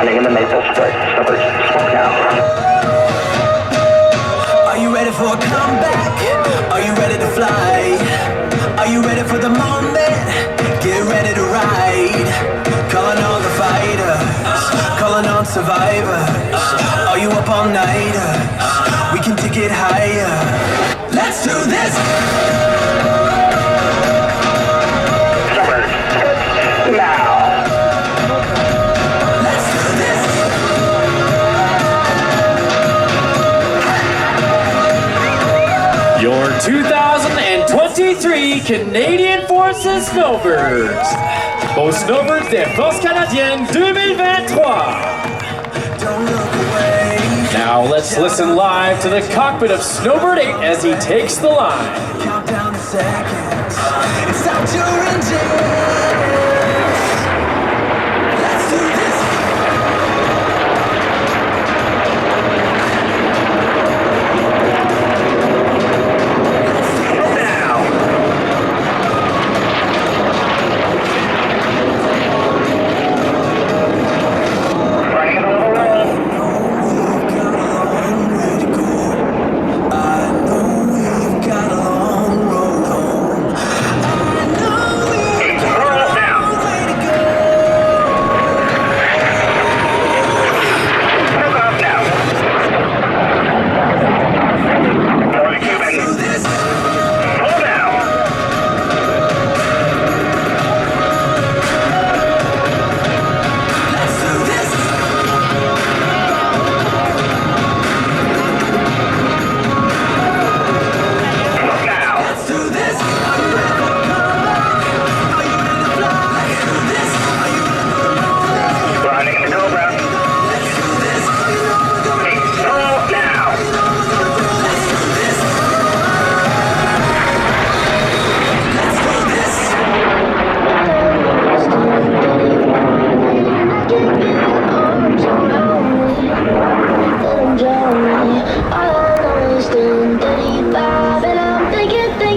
Running in the maple split. Snowbirds, smoke now. Are you ready for a comeback? Are you ready to fly? Are you ready for the moment? Get ready to ride. Calling all the fighters, calling on survivors. Are you up all nighters? We can take it higher. Let's do this! Snowbirds, now. Let's do this! Your 2023 Canadian Forces Snowbirds. Aux Snowbirds des Forces canadiennes 2023. Don't look away. Now let's listen live to the cockpit of Snowbird 8 as he takes the line. Count down the seconds. It's out your engine. Let's do this. Running in the little roll. Roll now. Move up now. For the Cubans. Hold now. Look now. Running in the Cobra. Roll now.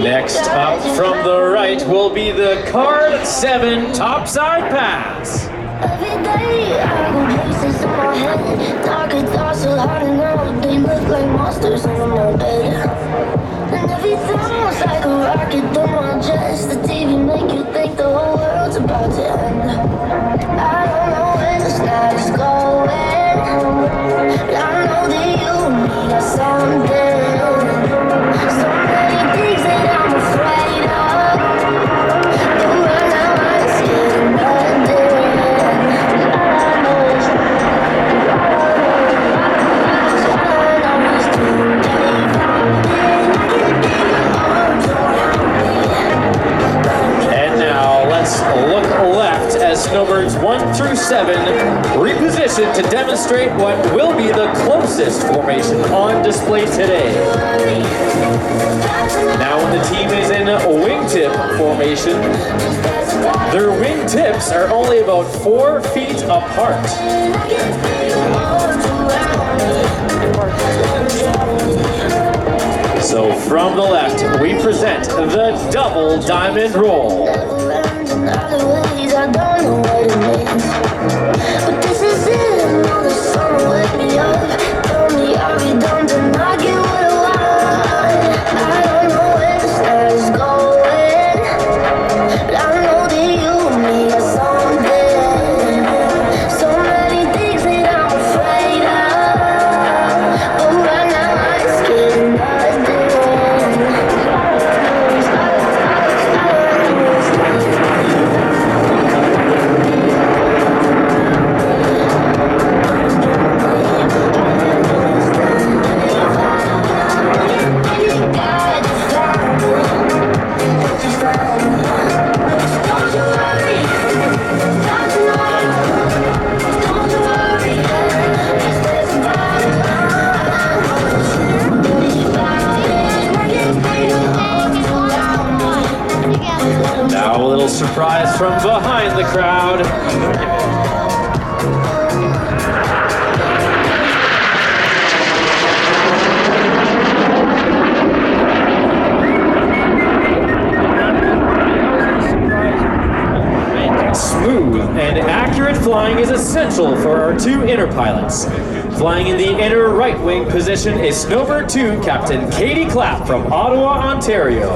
Next up from the right will be the Card 7 topside pass. Every day I go places in my head. Darker thoughts are hard to know. They look like monsters under my bed. And everything was like a rocket through my chest. The TV make you think the whole world's about to end. I don't know where this night is going, but I know that you and me got something. So many things that I'm afraid of, but right now I'm scared of nothing. And now let's look left as Snowbirds 1 through 7 reposition to demonstrate what will be the closest formation on display today. Now when the team is in wingtip formation, their wingtips are only about 4 feet apart. So from the left, we present the double diamond roll. I don't know what it means, but this is it. I know the sun wake me up. Tell me I'll be done to I get what I want. I don't know where this night is going, but I know that you and me got something. So many things that I'm afraid of, but right now I'm scared of nothing. our two inner pilots. Flying in the inner right wing position is Snowbird 2 Captain Katie Clapp from Ottawa, Ontario.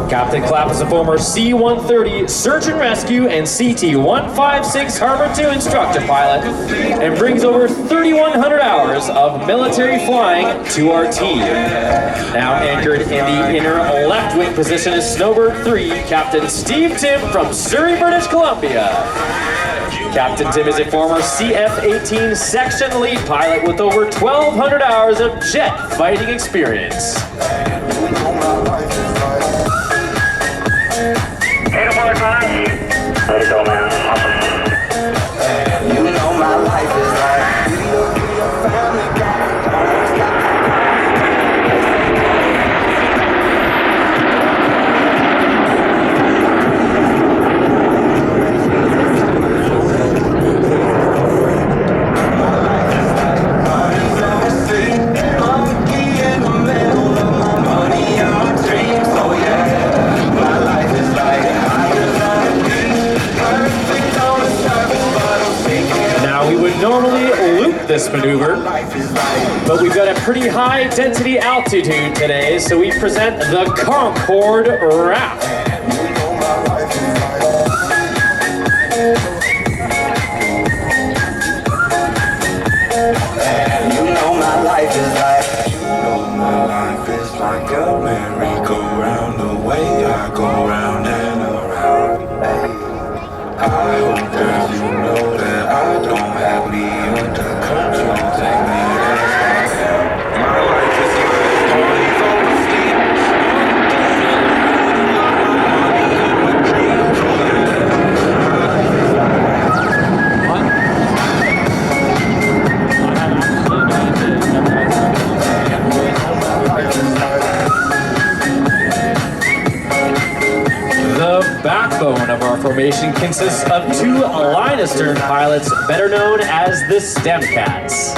Captain Clapp is a former C-130 Search and Rescue and CT-156 Harbor 2 instructor pilot and brings over 3,100 hours of military flying to our team. Now anchored in the inner left wing position is Snowbird 3 Captain Steve Tim from Surrey, British Columbia. Captain Tim is a former CF-18 section lead pilot with over 1,200 hours of jet fighting experience. Let it go, man. Awesome. You know my life is like family guy. Normally loop this maneuver, but we've got a pretty high density altitude today, so we present the Concord wrap. You know my life is like, you know my life is like a merry-go-round, the way I go round and around. I hope that you know that I don't have me under control. Take me as I am. My life is like parties over steam. The backbone of our formation consists of two line astern pilots, better known as the STEM Cats.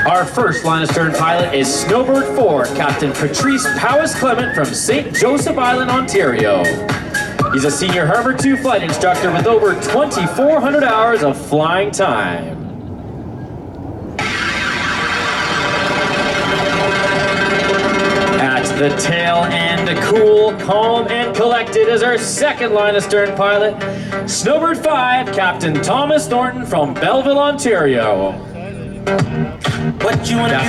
Our first line astern pilot is Snowbird 4 Captain Patrice Powis-Clement from St. Joseph Island, Ontario. He's a senior Harbor 2 flight instructor with over 2,400 hours of flying time. At the tail end, cool, calm, and collected is our second line astern pilot, Snowbird 5 Captain Thomas Thornton from Belleville, Ontario. Captain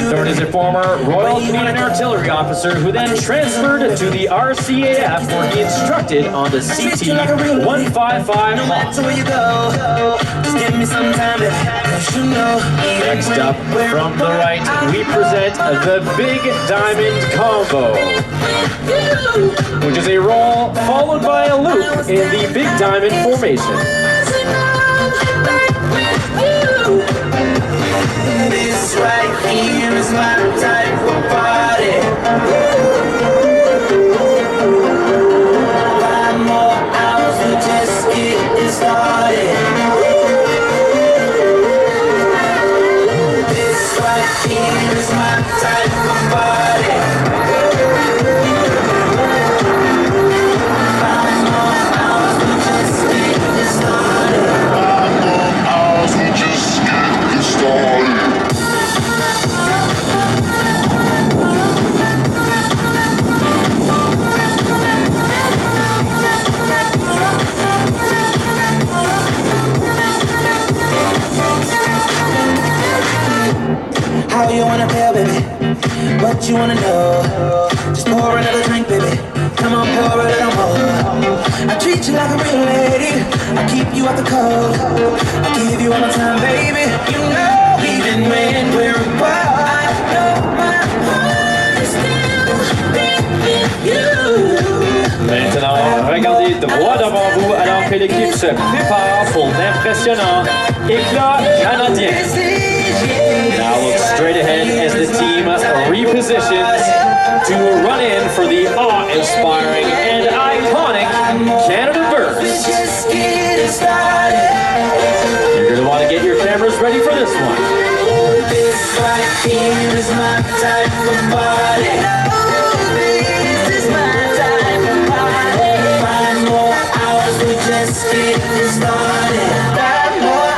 Thornton is a former Royal Canadian Artillery officer who then transferred to the RCAF where he instructed on the CT-155 Hawk. Next up, from the right, we present the Big Diamond Combo, which is a roll followed by a loop in the Big Diamond formation. This right here is my type of party. 5 more hours to just get started. This right here is my type of party. 5 more hours to just get started. 5 more hours to just get started. How you wanna feel, baby? What you wanna know? Just pour another drink, baby. Come on, pour a little more. I treat you like a real lady. I keep you out the cold. I give you all my time, baby. You know, even when we're apart, I know my heart is still with you. Maintenant, regardez droit devant vous alors que l'équipe se prépare pour l'impressionnant éclat canadien. Now look straight ahead as the team repositions to run in for the awe-inspiring and iconic Canada Burst. You're going to want to get your cameras ready for this one. This right here is my type of body. This is my type of body. 5 more hours, we just getting started. 5 more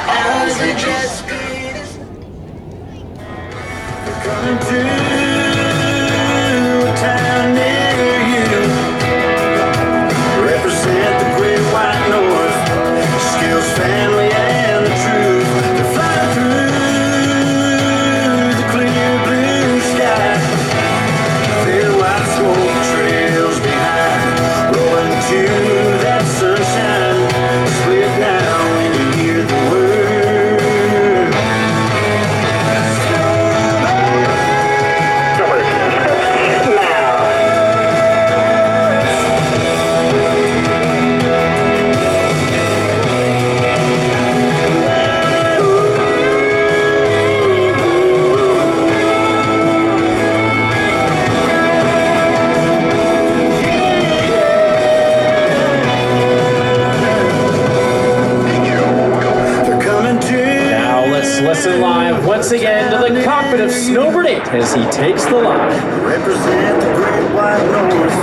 listen live once again to the cockpit of Snowbird 8 as he takes the line. Represent the great white north.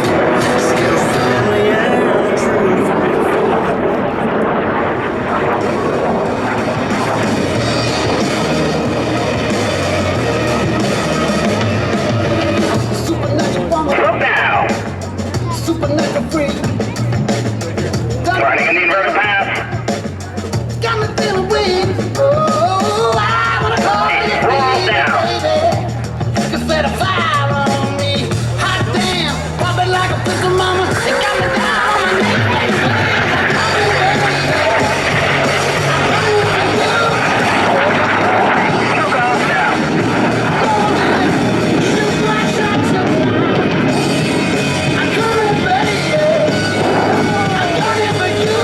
Still family and the truth. Slow down. Supernatural free. Running in the inverted path. Got me feeling weak. Oh, I wanna call you Roll down. baby. You set a fire on me. Hot damn, pop it like a pistol, mama. It got me down on my knees, baby. Smoke off now. Shoot my shots tonight. I'm coming, baby. I'm coming for you.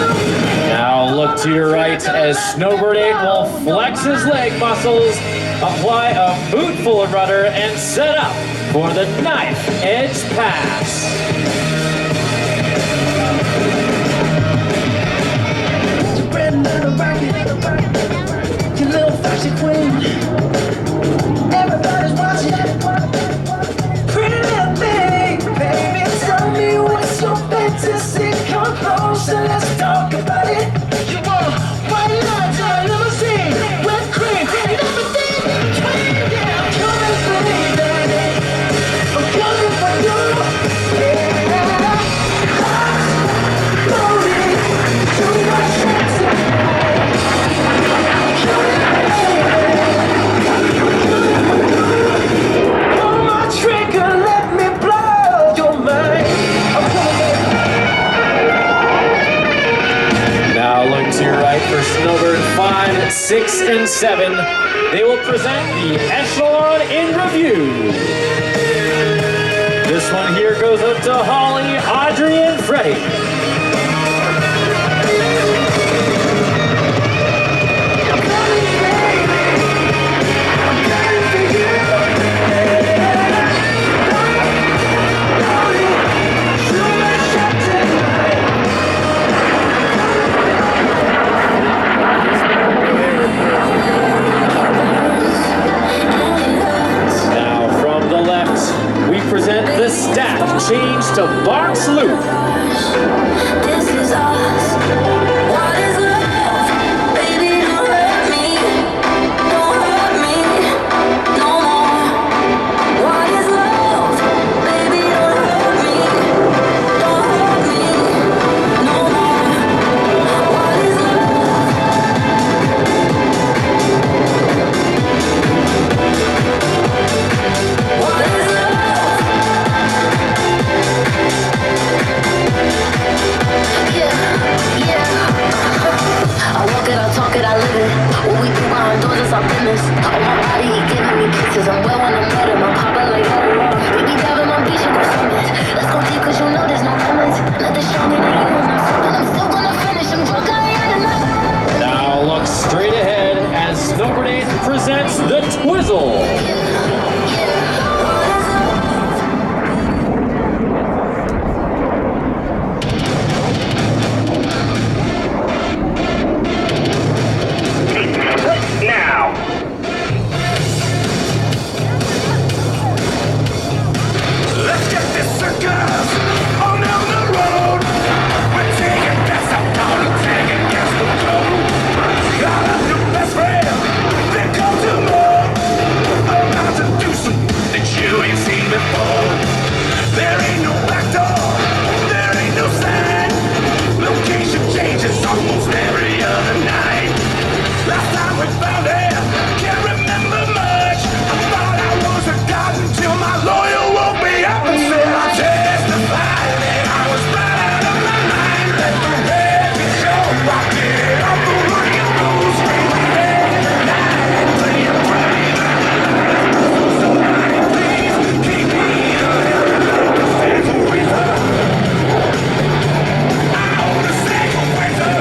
Now look to your right as Snowbird 8 will flex his leg muscles, apply a boot full of rudder, and set up for the knife edge pass. Red Deer Rocket, you little fashion queen. Everybody's watching. Pretty little thing, baby. Tell me what's your fantasy. Come close and let's talk about it. You want a white lights and limousine, whipped cream, and everything in between. Yeah, I'm coming for you, baby. I'm coming for you. Yeah, hot, loaded, too much fancy. Pull my trigger, let me blow your mind. I'm coming. Now look to your right for Snowbird 5, 6, and 7. They will present the Echelon in review. This one here goes up to Holly, Audrey, and Freddie. I'm coming, baby. I'm coming for you. Loaded, too much shot tonight. Now from the left, we present the stack change to box loop. This is us. What is love? Baby, don't hurt me. Don't hurt me no more. What is love? Baby, don't hurt me. Don't hurt me no more. What is love? What is love? Yeah. I walk it, I talk it, I live it. What we do behind doors is our business. On my body, he giving me kisses. I'm well when I'm with him. I'm popping like Echelon. Baby, diving on beach and go swimming. Let's go deep, cause you know there's no limits. Nothing stronger than you and I'm sipping. I'm still gonna finish. I'm drunk, I ain't had enough. Now look straight ahead as Snowbird 8 presents the Twizzle. Now. Let's get this circus on down the road. We're taking gas, I'm gonna take it, gas the road. Got a new best friend, then come to more. About to do something that you ain't seen before. There ain't no back door, there ain't no sign. Location changes almost every other night. Last time we found it, can't remember much. I thought I was a god until my lawyer woke me up and said I testified that I was right out of my mind. Let the record show I did it on the ring and go straight ahead tonight and play it right. Somebody please keep me the hell stands with her. I wanna say with her.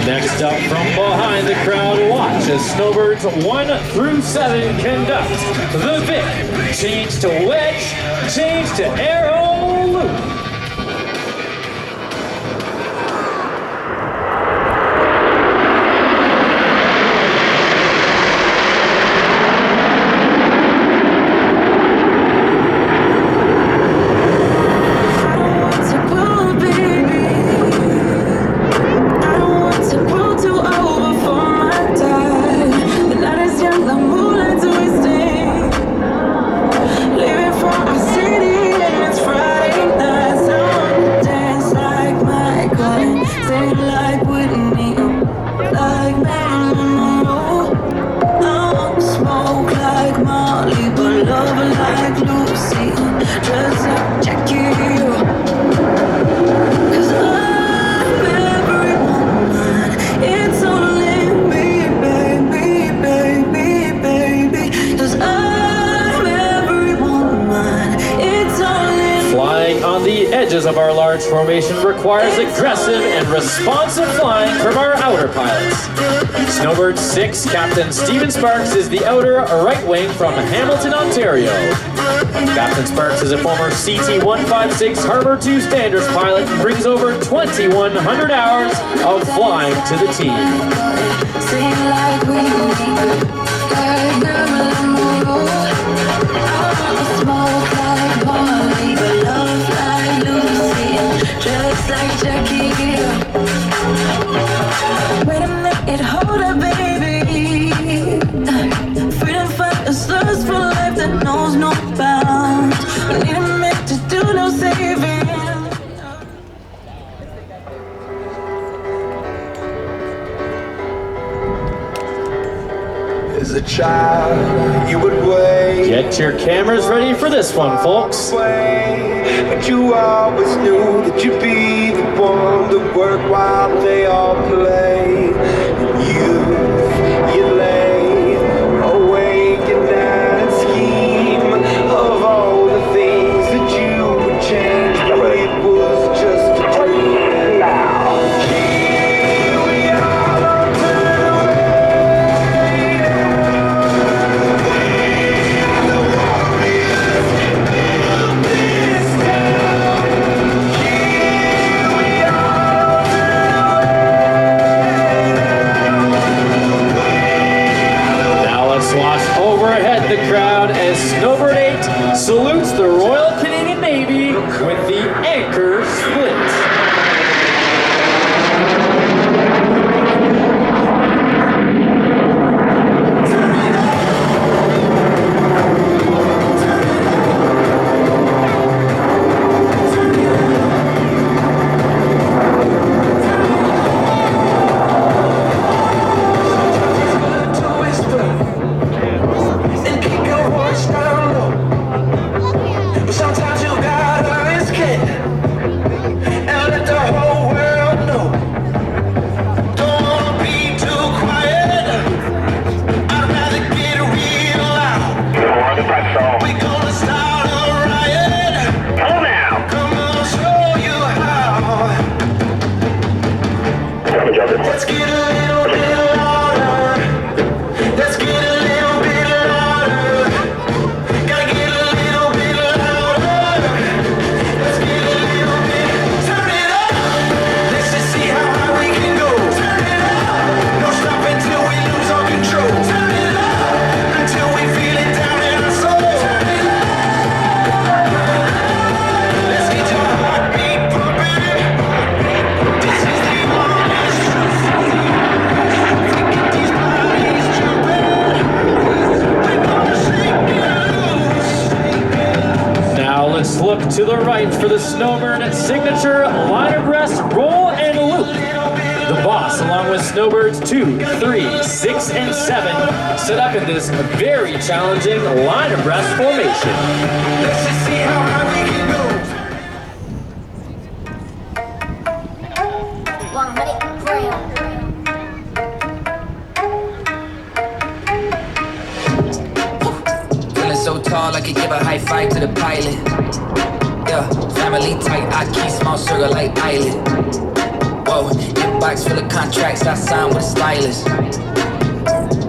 Next up from behind the crowd, watch as Snowbirds 1 through 7 conduct the Vic, change to wedge, change to arrow loop. of our large formation requires aggressive and responsive flying from our outer pilots. Snowbird 6 Captain Stephen Sparks is the outer right wing from Hamilton, Ontario. Captain Sparks is a former CT-156 Harbor 2 Standards pilot and brings over 2,100 hours of flying to the team. Just like Jackie. Wait a minute, hold up, baby. Freedom fighters thirst for life that knows no bounds. We need a minute to do no saving. As a child, you would wait. Get your cameras ready for this one, folks. But you always knew that you'd be the one to work while they all play. You lay awake at night, scheme of all the things that you would change, but it was just a dream. Here we are, on the overhead the crowd as Snowbird 8 salutes the Royal Canadian Navy with the anchor split. Sometimes you gotta risk it and let the whole world know. Don't wanna be too quiet. I'd rather get real loud. For the pretzel. We gonna start a riot. Pull now. Come on, show you how. Let's get a little bit louder. Let's get a little bit louder. Gotta get a little bit louder. Let's get a little bit. Turn it up. Let's just see how high we can go. Turn it up. No stopping till we lose all control. Turn it up until we feel it down in our soul. Turn it up. Let's get your heartbeat pumping. This is the honest truth. We get these bodies jumping. We're gonna shake it loose. Now let's look to the right for the Snowbird signature line abreast roll and loop. The boss, along with Snowbirds 2, 3, 6, and 7, set up in this very challenging line abreast formation. Let's just see how high we can go. 100 grams. Feeling so tall, I could give a high five to the pilot. Yeah, family tight, I keep small circle like island. Whoa, inbox full of contracts I signed with a stylist.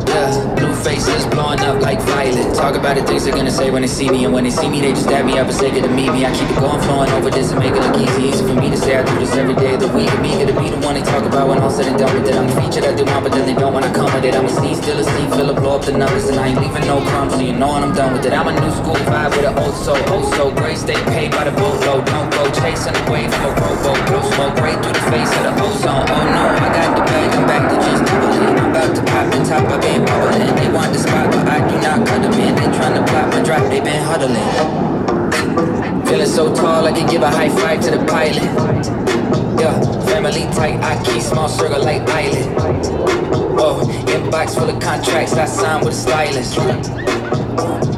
Yeah, blue faces blowing up like violet. Talk about the things they're gonna say when they see me, and when they see me, they just dab me up and say good to meet me. I keep it going, flowing over this and make it look easy. Easy for me to say I do this every day of the week. Me gonna be the one they talk about when all said and done with it. I'm the feature that they want, but then they don't wanna come with it. I'm a sneeze, still a seed, fill blow up the numbers, and I ain't leaving no crumbs, so you know when I'm done with it. I'm a new school vibe with an old soul, oh so great. Stay paid by the boatload, don't go chasing the wave from a rowboat. Blow smoke right through the face of the ozone. Oh no, I got the bag, I'm back to just doubling. I'm about to pop the top, I've been bubbling. They want the spot, but I do not cut them in. They tryna block my drop, they been huddling. Feeling so tall, I can give a high five to the pilot. Yeah, family tight, I keep small circle like island. Whoa, inbox full of contracts I signed with a stylist.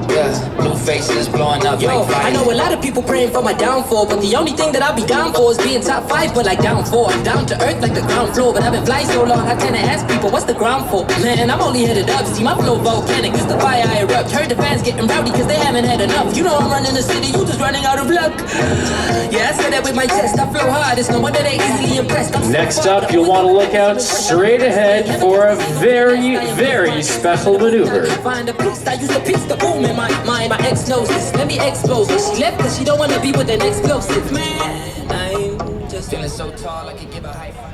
Yeah, blue faces blowing up like fire. I know a lot of people praying for my downfall, but the only thing that I'll be down for is being top 5, but like down 4. I'm down to earth like the ground floor, but I've been flying so long, I tend to ask people, what's the ground for? Man, I'm only headed up, see my flow volcanic, it's the fire I erupt. Heard the fans getting rowdy cause they haven't had enough. You know I'm running the city, you just running out of luck. Yeah, I said that with my chest, I flow hard, it's no wonder they easily impressed. Next up, you'll want to look out straight ahead for a very, very special maneuver. Find a piece, I used to piece the boom in my mind. My ex knows this, let me expose her. She left cause she don't wanna be with an explosive. Man, I'm just Feeling so tall, I could give a high five.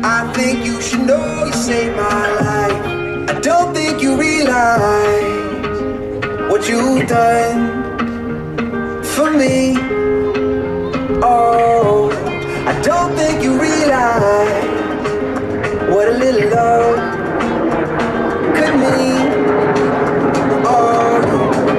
I think you should know you saved my life. I don't think you realize what you've done for me. Oh, I don't think you realize what a little love could mean. Oh,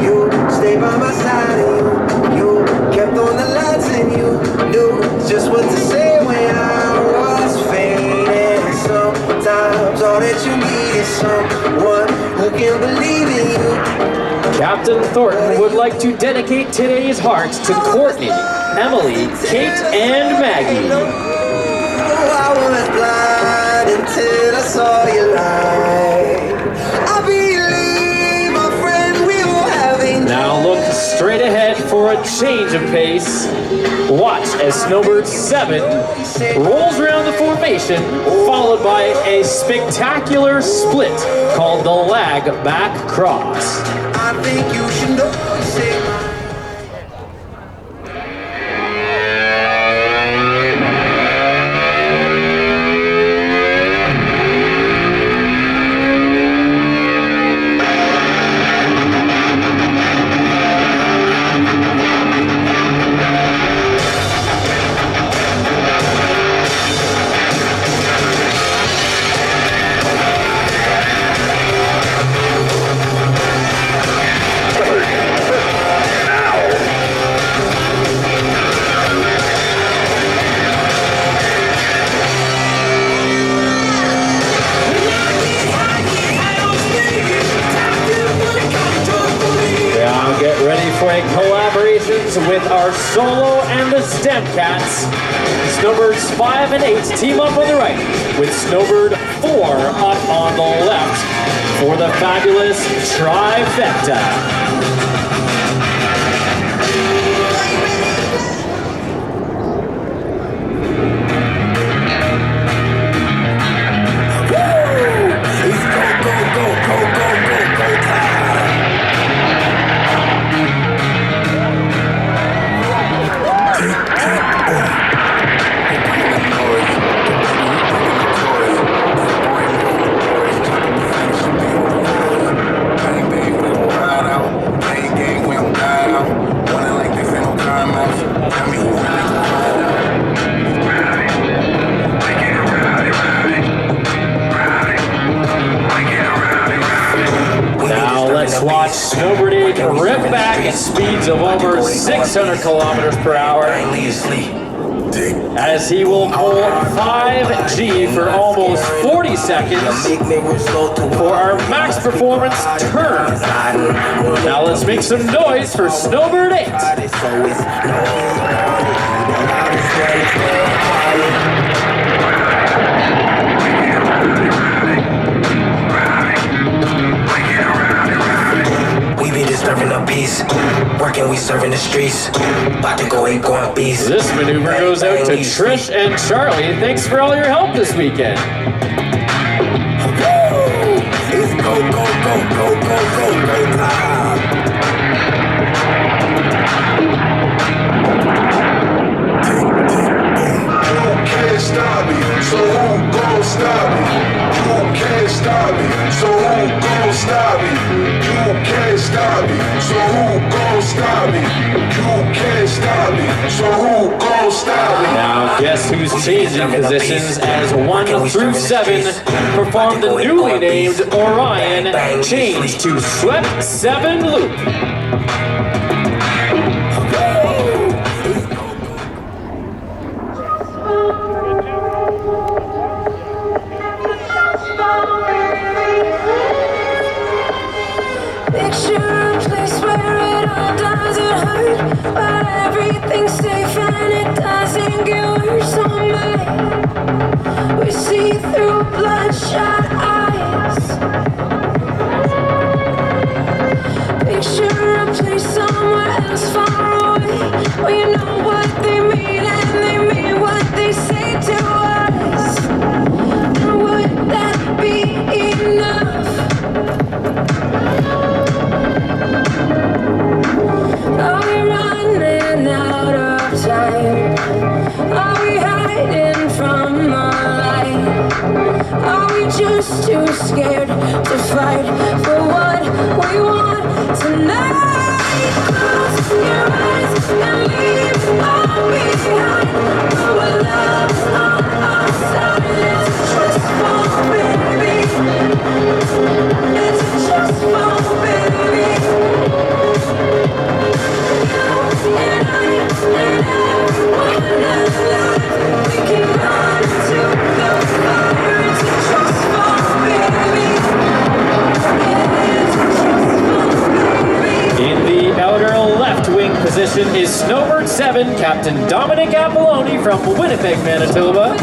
you stayed by my side and you kept on the lights and you knew just what to say when I was fading. Sometimes all that you need is someone who can believe in you. Captain Thornton would like to dedicate today's heart to Courtney, Emily, Kate, and Maggie. I was blind until I saw your light. I believe, my friend, we will have a Now look straight ahead for a change of pace. Watch as Snowbirds 7 rolls around the formation, followed by a spectacular split called the lag back cross. I think you should know you saved my Collaborations with our solo and the STEM cats. Snowbirds 5 and 8 team up on the right, with Snowbird 4 up on the left for the fabulous trifecta. Watch Snowbird 8 rip back at speeds of over 600 kilometers per hour as he will pull 5G for almost 40 seconds for our max performance turn. Now let's make some noise for Snowbird 8. Disturbing the peace, working, we serving the streets. About to go eat, going beast. This maneuver goes out to Trish and Charlie. Thanks for all your help this weekend. It's go, go, go, go, go, go, go time. You can't stop me, so who gon' stop me? You can't stop me, so who gon' stop me? You can't stop me, so who gon' stop me? You can't stop me, so who gon' stop me? Now guess who's changing positions as 1 through 7 perform the newly named Orion change to Swept 7 loop. night? Are we hiding from the light? Are we just too scared to fight for what we want tonight? Close your eyes and leave all behind. Our love is on our side. It's just for baby. It's just for baby. You and I and everyone alive. We can run into the fire. It's just for baby. It's just for baby. In the outer left wing position is Snowbird 7, Captain Dominic Apolloni from Winnipeg, Manitoba.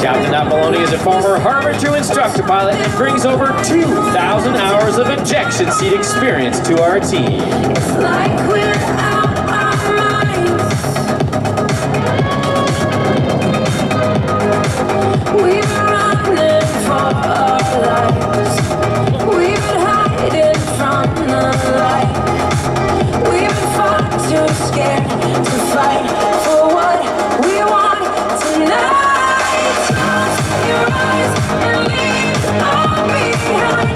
Captain Apolloni is a former Harbor 2 instructor pilot and brings over 2,000 hours of ejection seat experience to our team. It's like we're out our minds. We've been running for our lives. We've been hiding from the light. We've been far too scared to fight for what we want tonight. Close your eyes and leave all behind.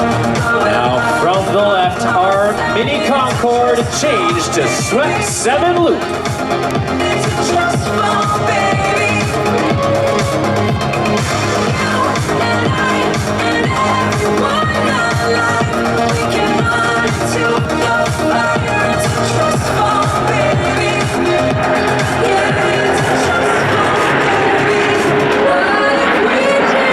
Now, from the left, our mini Concord changed to Sweat 7 Loop. It's just for baby. You and I and everyone alive. We can run to the fire. It's just for baby. Yeah, it's just for baby. What if we just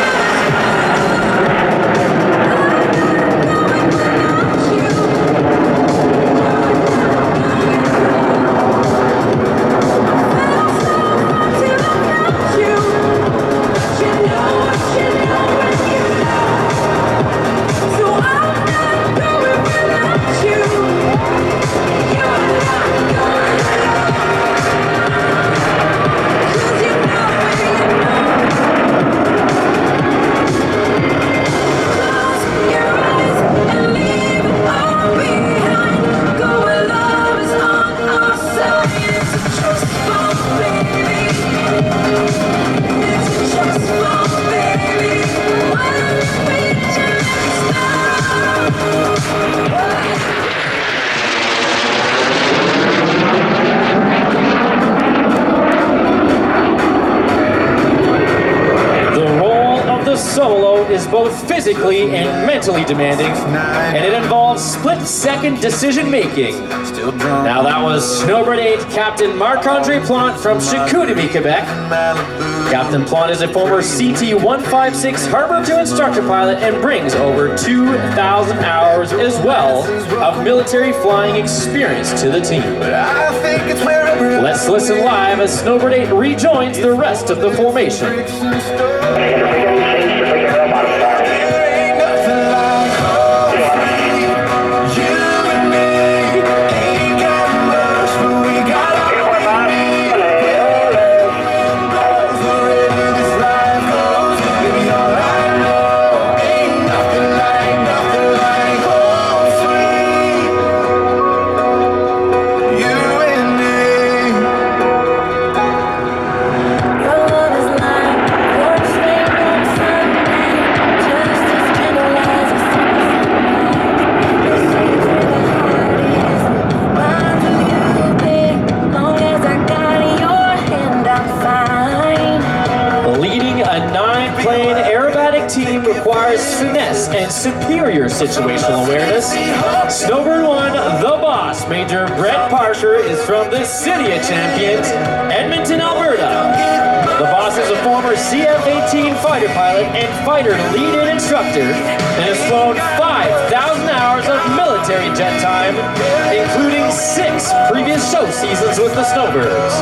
is both physically and mentally demanding, and it involves split-second decision-making. Now that was Snowbird 8 Captain Marc-Andre Plante from Chicoutimi, Quebec. Captain Plante is a former CT-156 Harbor 2 instructor pilot and brings over 2,000 hours as well of military flying experience to the team. Let's listen live as Snowbird 8 rejoins the rest of the formation. And superior situational awareness. Snowbird 1, the boss, Major Brett Parker, is from the City of Champions, Edmonton, Alberta. The boss is a former CF-18 fighter pilot and fighter lead-in instructor and has flown 5,000 hours of military jet time, including 6 previous show seasons with the Snowbirds.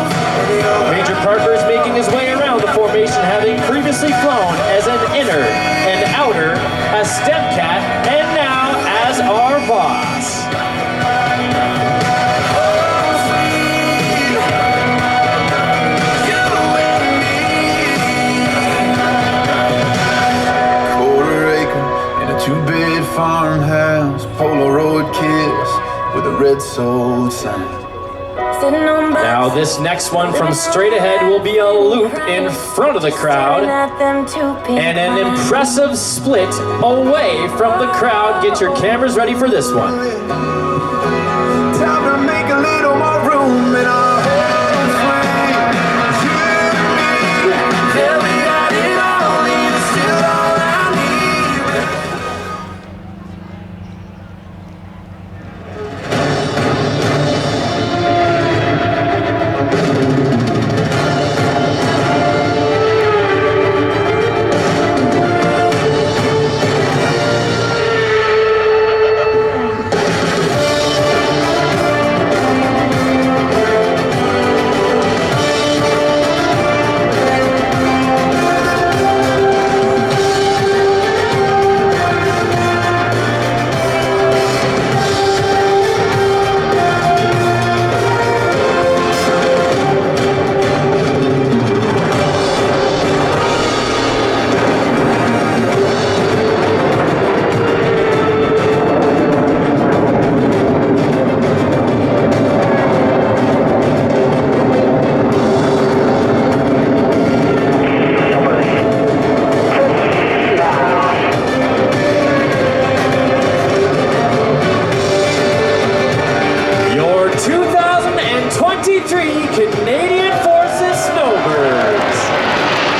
Major Parker is making his way around the formation, having previously flown as an inner and outer, a step cat, and now as our boss. Two-bed farmhouse, Polaroid kiss with a red soul sign. sitting on bus. Now this next one from straight ahead will be a loop in front of the crowd and an impressive split away from the crowd. Get your cameras ready for this one. Time to make a little more room in our home swing. You and me, yeah, we got it all, and it's still all I need. Canadian Forces Snowbirds.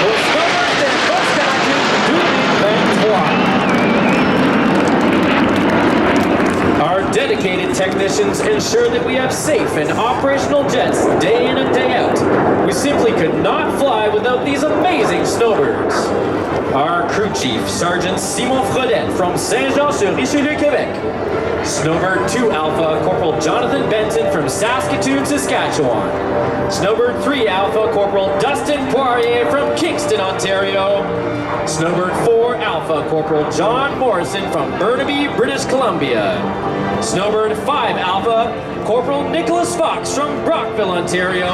Aux Snowbirds des Forces Canadiennes 2023. Our dedicated technicians ensure that we have safe and operational jets day in and day out. We simply could not fly without these amazing snowbirds. Our crew chief, Sergeant Simon Fredette from Saint-Jean-sur-Richelieu, Quebec. Snowbird 2 Alpha, Corporal Jonathan Benton from Saskatoon, Saskatchewan. Snowbird 3 Alpha, Corporal Dustin Poirier from Kingston, Ontario. Snowbird 4 Alpha, Corporal John Morrison from Burnaby, British Columbia. Snowbird 5 Alpha, Corporal Nicholas Fox from Brockville, Ontario.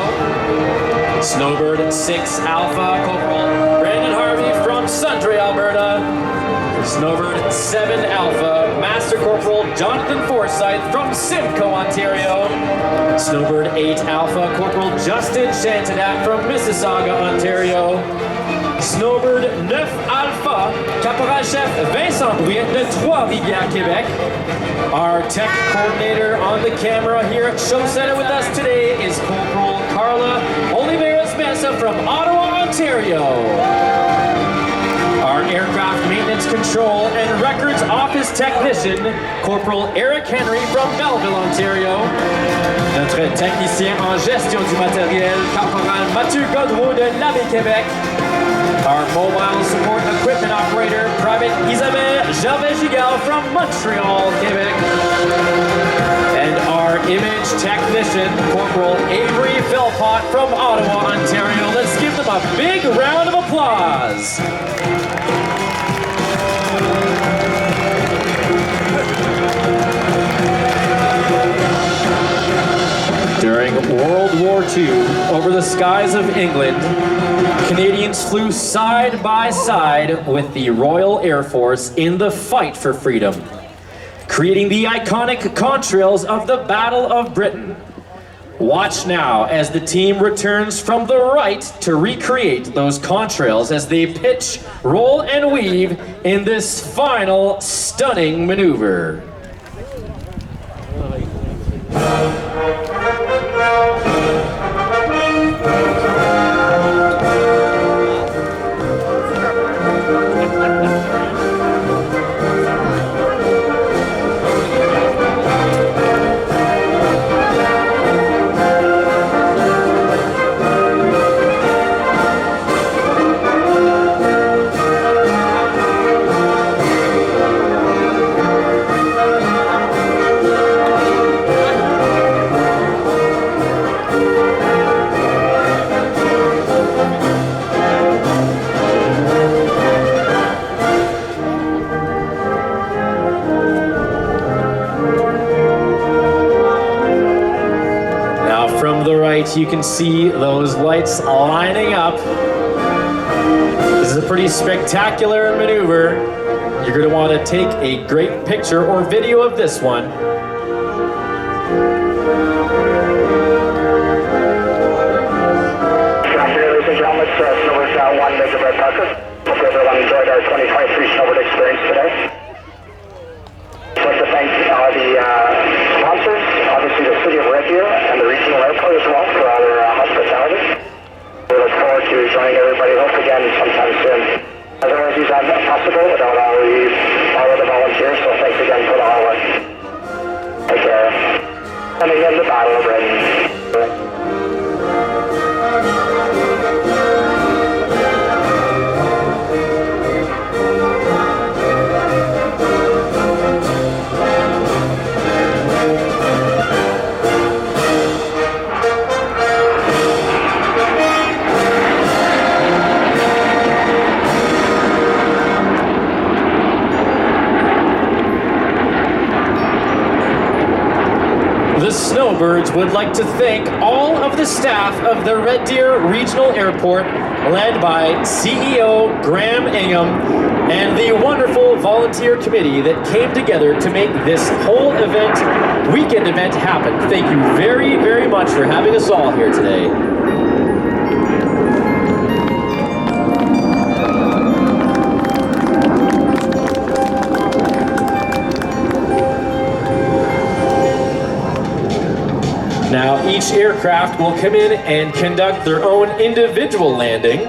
Snowbird 6 Alpha, Corporal Brandon Harvey from Sundre, Alberta. Snowbird 7 Alpha, Master Corporal Jonathan Forsyth from Simcoe, Ontario. Snowbird 8 Alpha, Corporal Justin Chantenac from Mississauga, Ontario. Snowbird 9 Alpha, Caporal-Chef Vincent Brouillette de Trois-Rivières, Quebec. Our tech coordinator on the camera here at Show Center with us today is Corporal Carla Oliveras Mesa from Ottawa, Ontario. Our aircraft maintenance control and records office technician, Corporal Eric Henry from Belleville, Ontario. Notre technicien en gestion du matériel, Caporal Mathieu Godreau de Labbé, Québec. Our mobile support equipment operator, Private Isabelle Gervais-Gigal from Montreal, Quebec. And our image technician, Corporal Avery Philpott from Ottawa, Ontario. Let's give them a big round of applause. During World War II, over the skies of England, Canadians flew side by side with the Royal Air Force in the fight for freedom, creating the iconic contrails of the Battle of Britain. Watch now as the team returns from the right to recreate those contrails as they pitch, roll, and weave in this final stunning maneuver. You can see those lights lining up. This is a pretty spectacular maneuver. You're going to want to take a great picture or video of this one. everybody. Hope again sometime soon. As always, these are possible without all the volunteers, so thanks again for the hard work. Take care. And again, the Battle of Red Deer. The Snowbirds would like to thank all of the staff of the Red Deer Regional Airport, led by CEO Graham Ingham, and the wonderful volunteer committee that came together to make this whole weekend event happen. Thank you very, very much for having us all here today. Now, each aircraft will come in and conduct their own individual landing.